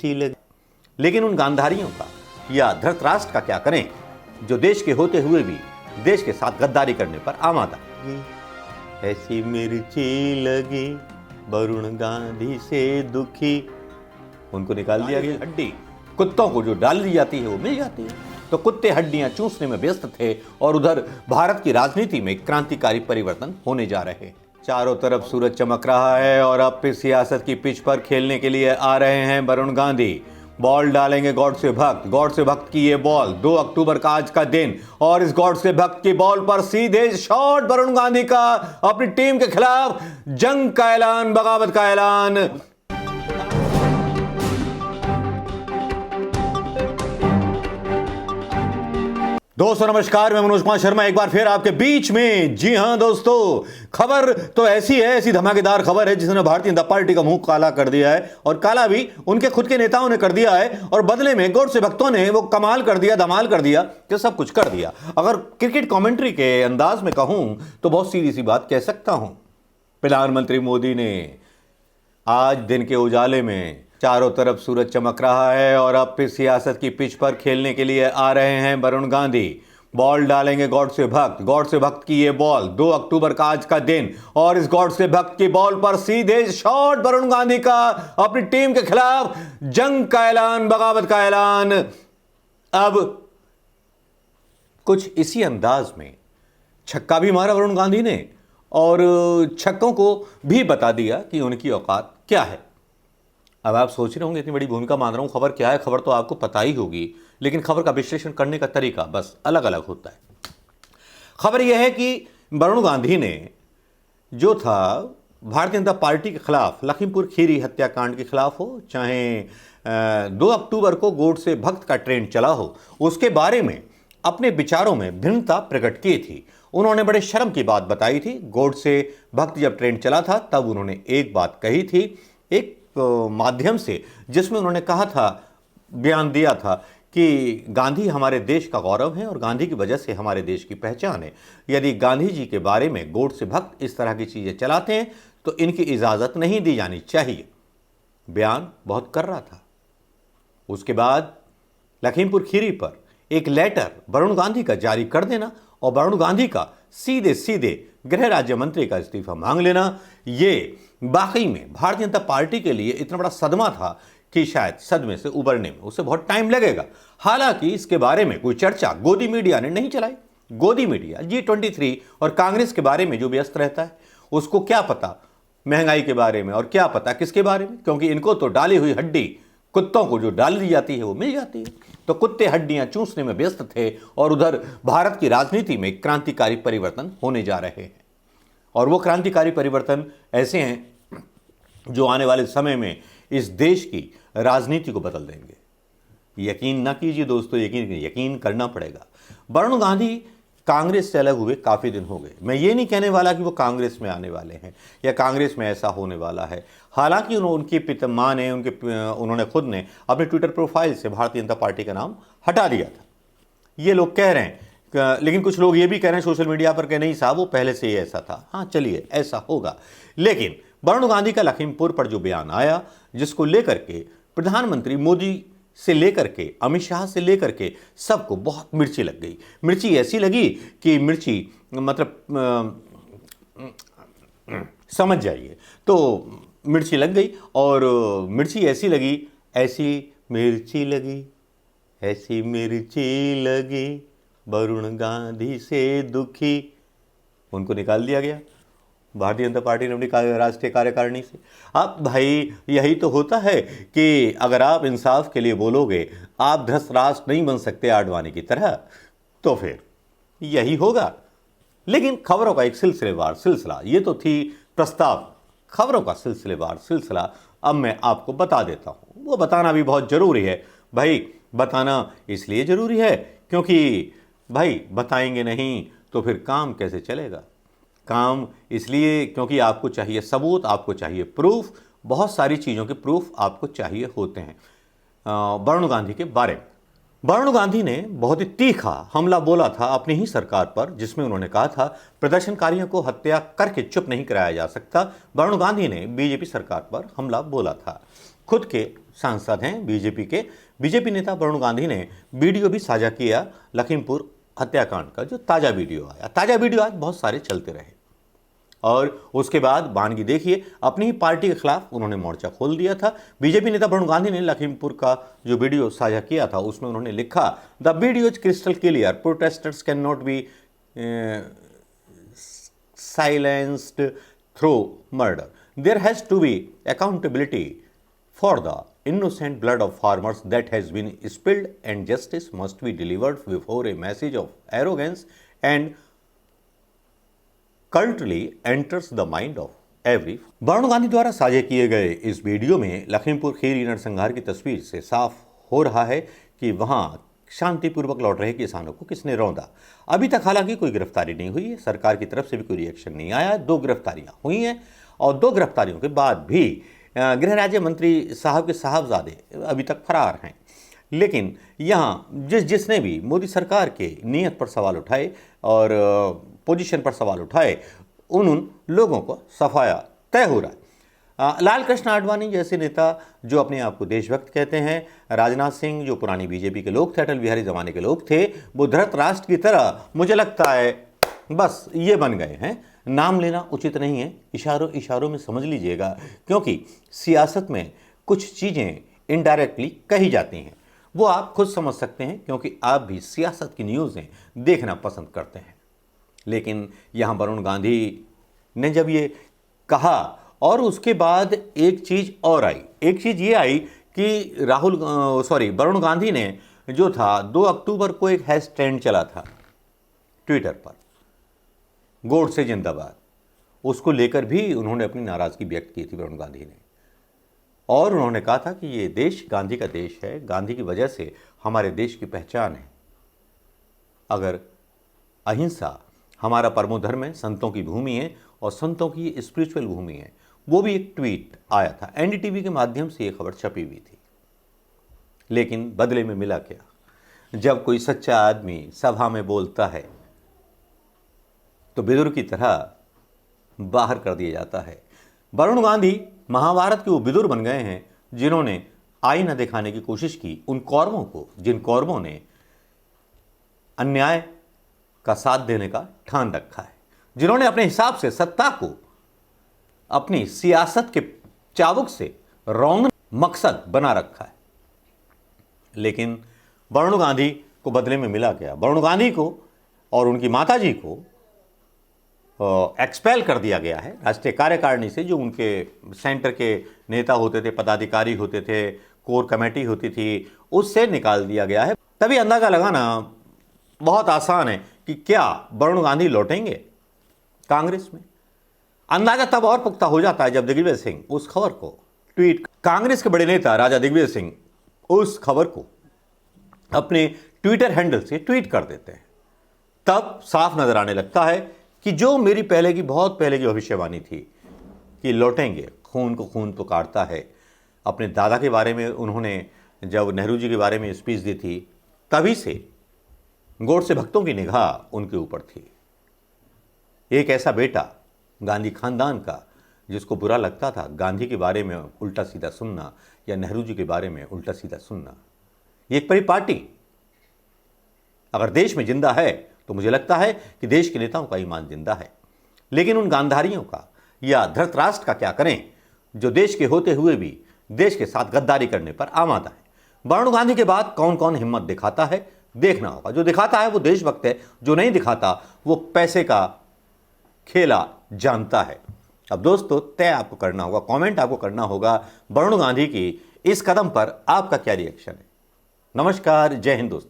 लेकिन उन गांधारियों का या धृतराष्ट्र का क्या करें जो देश के होते हुए भी देश के साथ गद्दारी करने पर आमादा। ऐसी मिर्ची लगी वरुण गांधी से दुखी, उनको निकाल दिया गया हड्डी। कुत्तों को जो डाल दी जाती है वो मिल जाती है, तो कुत्ते हड्डियां चूसने में व्यस्त थे और उधर भारत की राजनीति में क्रांतिकारी परिवर्तन होने जा रहे हैं। चारों तरफ सूरज चमक रहा है और अब फिर सियासत की पिच पर खेलने के लिए आ रहे हैं वरुण गांधी। बॉल डालेंगे गॉड से भक्त की ये बॉल, 2 अक्टूबर का आज का दिन, और इस गॉड से भक्त की बॉल पर सीधे शॉट वरुण गांधी का अपनी टीम के खिलाफ जंग का ऐलान, बगावत का ऐलान। दोस्तों नमस्कार, मैं मनोज कुमार शर्मा एक बार फिर आपके बीच में। जी हां दोस्तों, खबर तो ऐसी है, ऐसी धमाकेदार खबर है जिसने भारतीय जनता पार्टी का मुंह काला कर दिया है, और काला भी उनके खुद के नेताओं ने कर दिया है, और बदले में गॉड से भक्तों ने वो कमाल कर दिया, धमाल कर दिया कि सब कुछ कर दिया। अगर क्रिकेट कमेंट्री के अंदाज में कहूं तो बहुत सीधी सी बात कह सकता हूं। प्रधानमंत्री मोदी ने आज दिन के उजाले में चारों तरफ सूरज चमक रहा है और अब फिर सियासत की पिच पर खेलने के लिए आ रहे हैं वरुण गांधी। बॉल डालेंगे गॉड से भक्त की ये बॉल, 2 अक्टूबर का आज का दिन, और इस गॉड से भक्त की बॉल पर सीधे शॉट वरुण गांधी का अपनी टीम के खिलाफ जंग का ऐलान, बगावत का ऐलान। अब कुछ इसी अंदाज में छक्का भी मारा वरुण गांधी ने, और छक्कों को भी बता दिया कि उनकी औकात क्या है। अब आप सोच रहे होंगे इतनी बड़ी भूमिका मान रहा हूं, खबर क्या है? खबर तो आपको पता ही होगी, लेकिन खबर का विश्लेषण करने का तरीका बस अलग अलग होता है। खबर यह है कि वरुण गांधी ने जो था भारतीय जनता पार्टी के खिलाफ, लखीमपुर खीरी हत्याकांड के खिलाफ हो, चाहे 2 अक्टूबर को गॉड से भक्त का ट्रेंड चला हो, उसके बारे में अपने विचारों में भिन्नता प्रकट की थी। उन्होंने बड़े शर्म की बात बताई थी। गॉड से भक्त जब ट्रेंड चला था तब उन्होंने एक बात कही थी, एक माध्यम से, जिसमें उन्होंने कहा था, बयान दिया था कि गांधी हमारे देश का गौरव है और गांधी की वजह से हमारे देश की पहचान है। यदि गांधी जी के बारे में गॉड से भक्त इस तरह की चीज़ें चलाते हैं तो इनकी इजाज़त नहीं दी जानी चाहिए। बयान बहुत कर रहा था। उसके बाद लखीमपुर खीरी पर एक लेटर वरुण गांधी का जारी कर देना और वरुण गांधी का सीधे सीधे गृह राज्य मंत्री का इस्तीफा मांग लेना, ये वाकई में भारतीय जनता पार्टी के लिए इतना बड़ा सदमा था कि शायद सदमे से उबरने में उसे बहुत टाइम लगेगा। हालांकि इसके बारे में कोई चर्चा गोदी मीडिया ने नहीं चलाई। गोदी मीडिया G23 और कांग्रेस के बारे में जो व्यस्त रहता है, उसको क्या पता महंगाई के बारे में और क्या पता किसके बारे में, क्योंकि इनको तो डाली हुई हड्डी, कुत्तों को जो डाल दी जाती है वो मिल जाती है। तो कुत्ते हड्डियां चूसने में व्यस्त थे और उधर भारत की राजनीति में क्रांतिकारी परिवर्तन होने जा रहे हैं, और वो क्रांतिकारी परिवर्तन ऐसे हैं जो आने वाले समय में इस देश की राजनीति को बदल देंगे। यकीन ना कीजिए दोस्तों, यकीन करना पड़ेगा। वरुण गांधी कांग्रेस से अलग हुए काफ़ी दिन हो गए। मैं ये नहीं कहने वाला कि वो कांग्रेस में आने वाले हैं या कांग्रेस में ऐसा होने वाला है। हालांकि उनकी पितामह ने, उन्होंने खुद ने अपने ट्विटर प्रोफाइल से भारतीय जनता पार्टी का नाम हटा दिया था, ये लोग कह रहे हैं। लेकिन कुछ लोग ये भी कह रहे हैं सोशल मीडिया पर कि नहीं साहब, वो पहले से ही ऐसा था। हाँ चलिए, ऐसा होगा। लेकिन वरुण गांधी का लखीमपुर पर जो बयान आया, जिसको लेकर के प्रधानमंत्री मोदी से लेकर के अमित शाह से लेकर के सबको बहुत मिर्ची लग गई। मिर्ची ऐसी लगी कि मिर्ची मतलब समझ जाइए, तो मिर्ची लग गई, और मिर्ची ऐसी लगी, ऐसी मिर्ची लगी, ऐसी मिर्ची लगी वरुण गांधी से दुखी, उनको निकाल दिया गया भारतीय जनता पार्टी ने अपनी राष्ट्रीय कार्यकारिणी से। अब भाई यही तो होता है कि अगर आप इंसाफ के लिए बोलोगे, आप धृतराष्ट्र नहीं बन सकते आडवाणी की तरह, तो फिर यही होगा। लेकिन खबरों का एक सिलसिलेवार सिलसिला, ये तो थी प्रस्ताव, खबरों का सिलसिलेवार सिलसिला अब मैं आपको बता देता हूँ। वो बताना भी बहुत ज़रूरी है भाई। बताना इसलिए ज़रूरी है क्योंकि भाई बताएंगे नहीं तो फिर काम कैसे चलेगा। काम इसलिए क्योंकि आपको चाहिए सबूत, आपको चाहिए प्रूफ, बहुत सारी चीज़ों के प्रूफ आपको चाहिए होते हैं। वरुण गांधी के बारे में वरुण गांधी ने बहुत ही तीखा हमला बोला था अपनी ही सरकार पर, जिसमें उन्होंने कहा था प्रदर्शनकारियों को हत्या करके चुप नहीं कराया जा सकता। वरुण गांधी ने बीजेपी सरकार पर हमला बोला था। खुद के सांसद हैं बीजेपी के। बीजेपी नेता वरुण गांधी ने वीडियो भी साझा किया लखीमपुर हत्याकांड का, जो ताज़ा वीडियो आया। ताज़ा वीडियो आज बहुत सारे चलते रहे और उसके बाद बानगी देखिए, अपनी ही पार्टी के खिलाफ उन्होंने मोर्चा खोल दिया था। बीजेपी नेता वरुण गांधी ने लखीमपुर का जो वीडियो साझा किया था उसमें उन्होंने लिखा, the video is crystal clear, protesters can not be silenced through murder. There has to be accountability for the innocent blood of farmers that has been spilled, and justice must be delivered before a message of arrogance and cultly enters the mind of every। Varun Gandhi द्वारा साझा किए गए इस video में लखीमपुर खीरी नरसंहार की तस्वीर से साफ हो रहा है कि वहां शांतिपूर्वक लौट रहे किसानों को किसने रौंदा। अभी तक हालांकि कोई गिरफ्तारी नहीं हुई है, सरकार की तरफ से भी कोई रिएक्शन नहीं आया। 2 गिरफ्तारियां हुई हैं और 2 गिरफ्तारियों के बाद भी गृह राज्य मंत्री साहब के साहबजादे अभी तक फरार हैं। लेकिन यहाँ जिसने भी मोदी सरकार के नीयत पर सवाल उठाए और पोजीशन पर सवाल उठाए, उन लोगों को सफाया तय हो रहा है। लाल कृष्ण आडवाणी जैसे नेता जो अपने आप को देशभक्त कहते हैं, राजनाथ सिंह जो पुरानी बीजेपी के लोग थे, अटल बिहारी जमाने के लोग थे, वो धृतराष्ट्र की तरह मुझे लगता है बस ये बन गए हैं। नाम लेना उचित नहीं है, इशारों इशारों में समझ लीजिएगा, क्योंकि सियासत में कुछ चीज़ें इनडायरेक्टली कही जाती हैं, वो आप खुद समझ सकते हैं क्योंकि आप भी सियासत की न्यूज़ें देखना पसंद करते हैं। लेकिन यहाँ वरुण गांधी ने जब ये कहा और उसके बाद एक चीज़ और आई, एक चीज़ ये आई कि वरुण गांधी ने जो था 2 अक्टूबर को एक हैशटैग चला था ट्विटर पर, गोडसे जिंदाबाद, उसको लेकर भी उन्होंने अपनी नाराज़गी व्यक्त की थी वरुण गांधी ने। और उन्होंने कहा था कि ये देश गांधी का देश है, गांधी की वजह से हमारे देश की पहचान है। अगर अहिंसा हमारा परमो धर्म है, संतों की भूमि है और संतों की स्पिरिचुअल भूमि है। वो भी एक ट्वीट आया था, एनडीटीवी के माध्यम से ये खबर छपी हुई थी। लेकिन बदले में मिला क्या? जब कोई सच्चा आदमी सभा में बोलता है तो बिदुर की तरह बाहर कर दिया जाता है। वरुण गांधी महाभारत के वो बिदुर बन गए हैं जिन्होंने आईना दिखाने की कोशिश की उन कौरवों को, जिन कौरवों ने अन्याय का साथ देने का ठान रखा है, जिन्होंने अपने हिसाब से सत्ता को अपनी सियासत के चाबुक से रौंदने मकसद बना रखा है। लेकिन वरुण गांधी को बदले में मिला क्या? वरुण गांधी को और उनकी माताजी को एक्सपेल कर दिया गया है राष्ट्रीय कार्यकारिणी से, जो उनके सेंटर के नेता होते थे, पदाधिकारी होते थे, कोर कमेटी होती थी, उससे निकाल दिया गया है। तभी अंदाजा लगाना बहुत आसान है कि क्या वरुण गांधी लौटेंगे कांग्रेस में। अंदाजा तब और पुख्ता हो जाता है जब दिग्विजय सिंह उस खबर को ट्वीट, कांग्रेस के बड़े नेता राजा दिग्विजय सिंह उस खबर को अपने ट्विटर हैंडल से ट्वीट कर देते हैं। तब साफ नजर आने लगता है कि जो मेरी बहुत पहले की भविष्यवाणी थी कि लौटेंगे, खून को खून पुकारता है। अपने दादा के बारे में उन्होंने जब नेहरू जी के बारे में स्पीच दी थी, तभी से गोडसे भक्तों की निगाह उनके ऊपर थी। एक ऐसा बेटा गांधी खानदान का जिसको बुरा लगता था गांधी के बारे में उल्टा सीधा सुनना या नेहरू जी के बारे में उल्टा सीधा सुनना। ये एक परिपाटी अगर देश में जिंदा है तो मुझे लगता है कि देश के नेताओं का ईमान जिंदा है। लेकिन उन गांधारियों का या धृतराष्ट्र का क्या करें जो देश के होते हुए भी देश के साथ गद्दारी करने पर आमादा है। वरुण गांधी के बाद कौन कौन हिम्मत दिखाता है देखना होगा। जो दिखाता है वो देशभक्त है, जो नहीं दिखाता वो पैसे का खेला जानता है। अब दोस्तों तय आपको करना होगा, कमेंट आपको करना होगा वरुण गांधी की इस कदम पर आपका क्या रिएक्शन है। नमस्कार, जय हिंद दोस्तों।